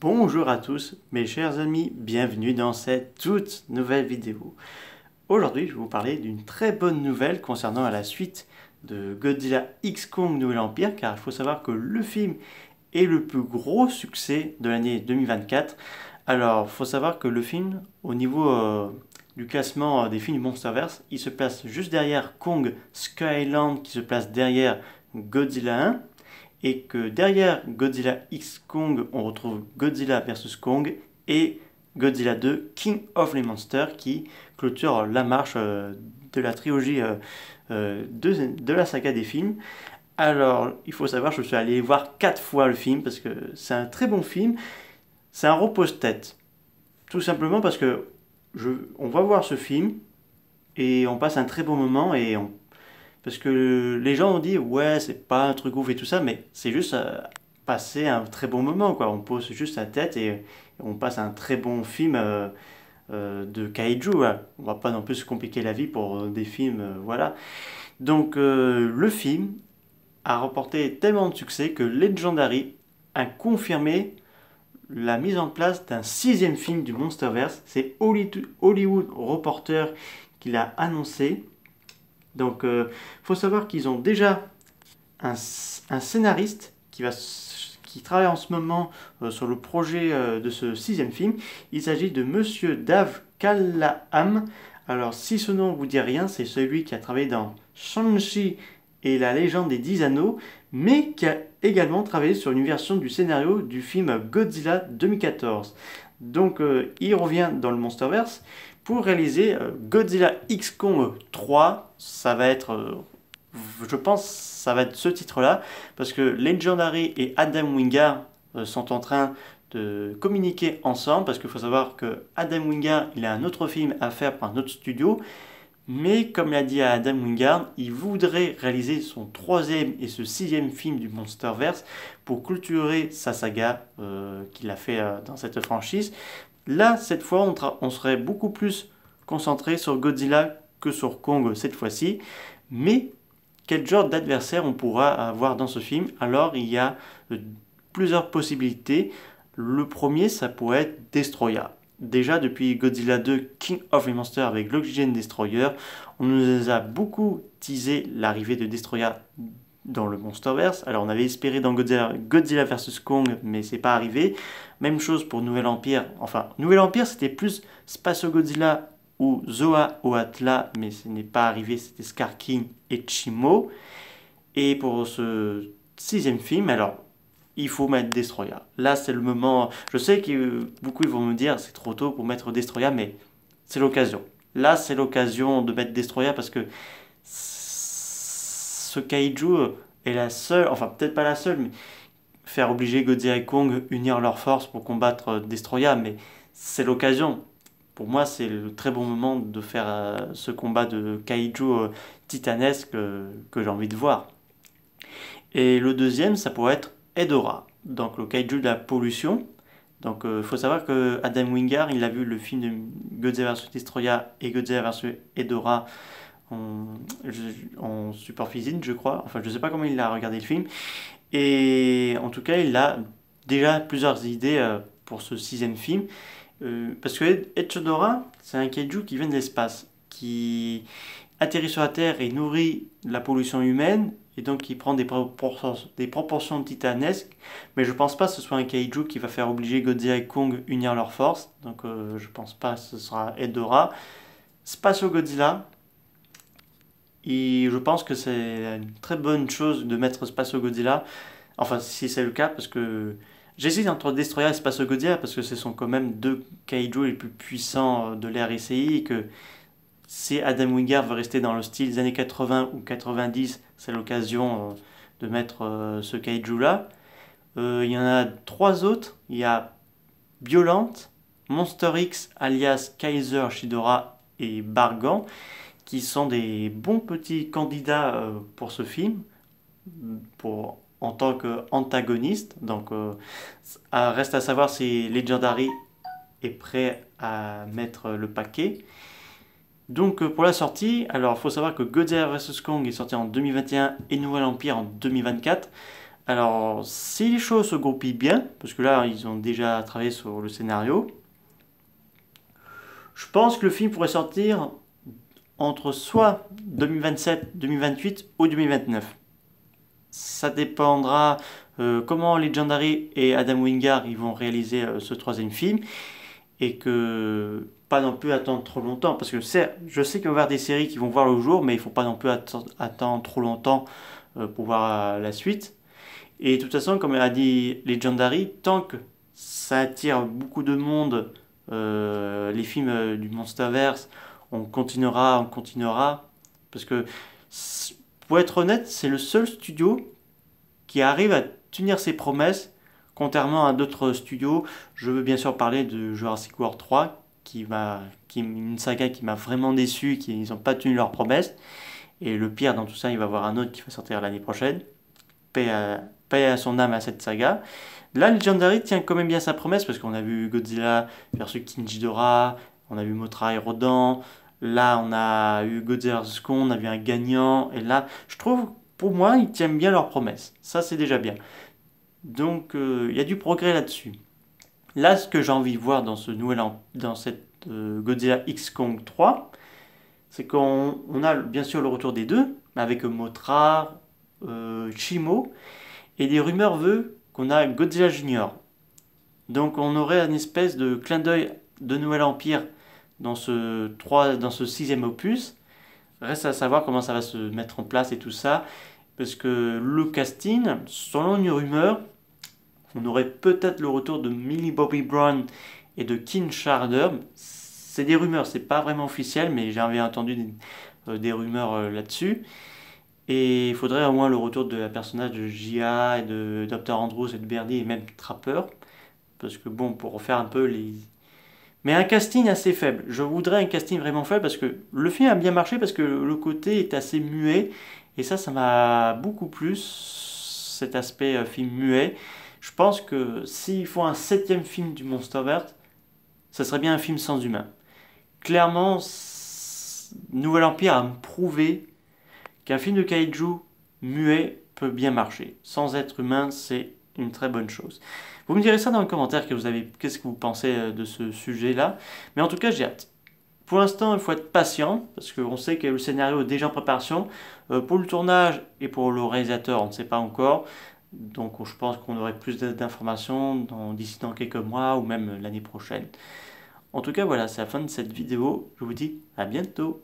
Bonjour à tous mes chers amis, bienvenue dans cette toute nouvelle vidéo. Aujourd'hui je vais vous parler d'une très bonne nouvelle concernant la suite de Godzilla X Kong Nouvel Empire, car il faut savoir que le film est le plus gros succès de l'année 2024. Alors il faut savoir que le film, au niveau du classement des films du Monsterverse, il se place juste derrière Kong Skyland qui se place derrière Godzilla 1. Et que derrière Godzilla X Kong, on retrouve Godzilla vs Kong et Godzilla 2 King of the Monsters qui clôture la marche de la trilogie de la saga des films. Alors, il faut savoir, je suis allé voir 4 fois le film parce que c'est un très bon film. C'est un repose-tête. Tout simplement parce que on va voir ce film et on passe un très bon moment parce que les gens ont dit ouais c'est pas un truc ouf et tout ça, mais c'est juste passer un très bon moment quoi. On pose juste la tête et on passe un très bon film de kaiju. Voilà. On va pas non plus se compliquer la vie pour des films, voilà. Donc le film a remporté tellement de succès que Legendary a confirmé la mise en place d'un 6e film du Monsterverse. C'est Hollywood Reporter qui l'a annoncé. Donc, faut savoir qu'ils ont déjà un scénariste qui travaille en ce moment sur le projet de ce 6e film. Il s'agit de Monsieur Dave Callaham. Alors, si ce nom vous dit rien, c'est celui qui a travaillé dans Shang-Chi et la légende des 10 anneaux, mais qui a également travaillé sur une version du scénario du film Godzilla 2014. Donc, il revient dans le Monsterverse pour réaliser Godzilla X Kong 3. Ça va être, je pense, ça va être ce titre-là, parce que Legendary et Adam Wingard sont en train de communiquer ensemble, parce qu'il faut savoir que Adam Wingard, il a un autre film à faire pour un autre studio, mais comme l'a dit à Adam Wingard, il voudrait réaliser son 3e et ce 6e film du Monsterverse pour clôturer sa saga qu'il a fait dans cette franchise. Là, cette fois, on serait beaucoup plus concentré sur Godzilla que sur Kong cette fois-ci. Mais quel genre d'adversaire on pourra avoir dans ce film? Alors, il y a plusieurs possibilités. Le premier, ça pourrait être Destroya. Déjà, depuis Godzilla 2 King of the Monsters avec l'Oxygen Destroyer, on nous a beaucoup teasé l'arrivée de Destroya dans le Monsterverse. Alors on avait espéré dans Godzilla vs Kong, mais c'est pas arrivé. Même chose pour Nouvel Empire. Enfin, Nouvel Empire c'était plus Space Godzilla ou Zoa Oatla, mais ce n'est pas arrivé, c'était Scar King et Chimo. Et pour ce 6e film, alors il faut mettre Destroya. Là c'est le moment, je sais que beaucoup ils vont me dire c'est trop tôt pour mettre Destroya, mais c'est l'occasion. Là c'est l'occasion de mettre Destroya parce que ce kaiju est la seule, enfin peut-être pas la seule, mais faire obliger Godzilla et Kong unir leurs forces pour combattre Destroya, mais c'est l'occasion. Pour moi, c'est le très bon moment de faire ce combat de kaiju titanesque que j'ai envie de voir. Et le deuxième, ça pourrait être Hedorah, donc le kaiju de la pollution. Donc il faut savoir que Adam Wingard, il a vu le film de Godzilla vs Destroya et Godzilla vs Hedorah en support physique, je crois. Enfin, je sais pas comment il a regardé le film. Et en tout cas, il a déjà plusieurs idées pour ce 6e film. Parce que Hedorah, c'est un kaiju qui vient de l'espace, qui atterrit sur la Terre et nourrit la pollution humaine, et donc qui prend des proportions titanesques. Mais je pense pas que ce soit un kaiju qui va faire obliger Godzilla et Kong unir leurs forces. Donc je pense pas que ce sera Hedorah. Space Godzilla. Et je pense que c'est une très bonne chose de mettre Space Godzilla. Enfin, si c'est le cas, parce que j'hésite entre Destroyer et Space Godzilla, parce que ce sont quand même deux kaiju les plus puissants de l'ère SCI, et que si Adam Wingard veut rester dans le style des années 80 ou 90, c'est l'occasion de mettre ce kaiju-là. Il y en a 3 autres. Il y a Violent, Monster X alias Kaiser Shidora et Bargan, qui sont des bons petits candidats pour ce film, en tant qu'antagoniste. Donc, reste à savoir si Legendary est prêt à mettre le paquet. Donc, pour la sortie, alors il faut savoir que Godzilla vs Kong est sorti en 2021 et Nouvel Empire en 2024. Alors, si les choses se goupillent bien, parce que là, ils ont déjà travaillé sur le scénario, je pense que le film pourrait sortir entre soit 2027, 2028 ou 2029. Ça dépendra comment Legendary et Adam Wingard ils vont réaliser ce troisième film et que pas non plus attendre trop longtemps parce que je sais qu'il va y avoir des séries qui vont voir le jour mais il ne faut pas non plus attendre trop longtemps pour voir la suite. Et de toute façon, comme a dit Legendary, tant que ça attire beaucoup de monde, les films du Monsterverse, on continuera. Parce que, pour être honnête, c'est le seul studio qui arrive à tenir ses promesses, contrairement à d'autres studios. Je veux bien sûr parler de Jurassic World 3, qui est une saga qui m'a vraiment déçu, qui n'ont pas tenu leurs promesses. Et le pire dans tout ça, il va y avoir un autre qui va sortir l'année prochaine. Paix à son âme à cette saga. Là, Legendary tient quand même bien sa promesse parce qu'on a vu Godzilla versus King Ghidorah, on a vu Mothra et Rodan. Là, on a eu Godzilla vs Kong, on a vu un gagnant. Et là, je trouve, pour moi, ils tiennent bien leurs promesses. Ça, c'est déjà bien. Donc, il y a du progrès là-dessus. Là, ce que j'ai envie de voir dans dans cette Godzilla X Kong 3, c'est qu'on a bien sûr le retour des deux, avec Mothra, Shimo, et des rumeurs veulent qu'on a Godzilla Junior. Donc on aurait une espèce de clin d'œil de Nouvel Empire dans ce sixième opus. Reste à savoir comment ça va se mettre en place et tout ça. Parce que le casting, selon une rumeur, on aurait peut-être le retour de Millie Bobby Brown et de King Sharder. C'est des rumeurs, c'est pas vraiment officiel, mais j'avais entendu des rumeurs là-dessus. Et il faudrait au moins le retour de la personnage de J.A. et de Dr. Andrews et de Birdie et même Trapper. Parce que bon, pour refaire un peu les... Mais un casting assez faible. Je voudrais un casting vraiment faible parce que le film a bien marché parce que le côté est assez muet. Et ça m'a beaucoup plu, cet aspect film muet. Je pense que s'ils font un septième film du Monsterverse, ça serait bien un film sans humain. Clairement, Nouvel Empire a prouvé qu'un film de kaiju muet peut bien marcher. Sans être humain, c'est une très bonne chose. Vous me direz ça dans les commentaires, qu'est-ce que vous pensez de ce sujet-là. Mais en tout cas, j'ai hâte. Pour l'instant, il faut être patient, parce qu'on sait que le scénario est déjà en préparation. Pour le tournage et pour le réalisateur, on ne sait pas encore. Donc je pense qu'on aurait plus d'informations d'ici dans quelques mois ou même l'année prochaine. En tout cas, voilà, c'est la fin de cette vidéo. Je vous dis à bientôt.